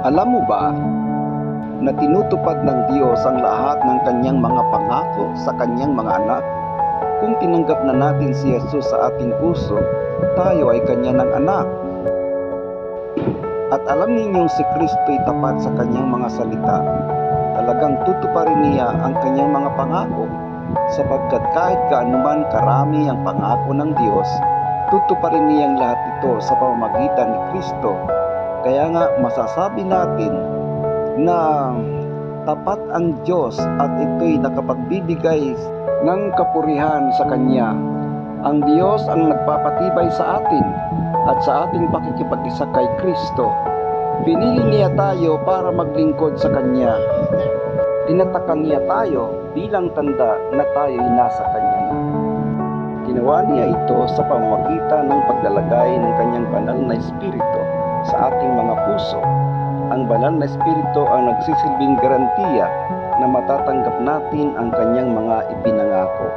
Alam mo ba na tinutupad ng Diyos ang lahat ng kanyang mga pangako sa kanyang mga anak? Kung tinanggap na natin si Jesus sa ating puso, tayo ay kanya ng anak. At alam ninyong si Kristo'y tapat sa kanyang mga salita. Talagang tutuparin niya ang kanyang mga pangako, sapagkat kahit kaanuman karami ang pangako ng Diyos, tutuparin niyang lahat ito sa pamamagitan ni Kristo. Kaya nga masasabi natin na tapat ang Diyos at ito'y nakapagbibigay ng kapurihan sa Kanya. Ang Diyos ang nagpapatibay sa atin at sa ating pakikipag-isa kay Kristo. Pinili niya tayo para maglingkod sa Kanya. Tinatakan niya tayo bilang tanda na tayo'y nasa Kanya na. Ginawa niya ito sa pamamagitan ng paglalagay ng Kanyang banal na Espiritu sa ating mga puso. Ang banal na Espiritu ang nagsisilbing garantiya na matatanggap natin ang Kanyang mga ipinangako.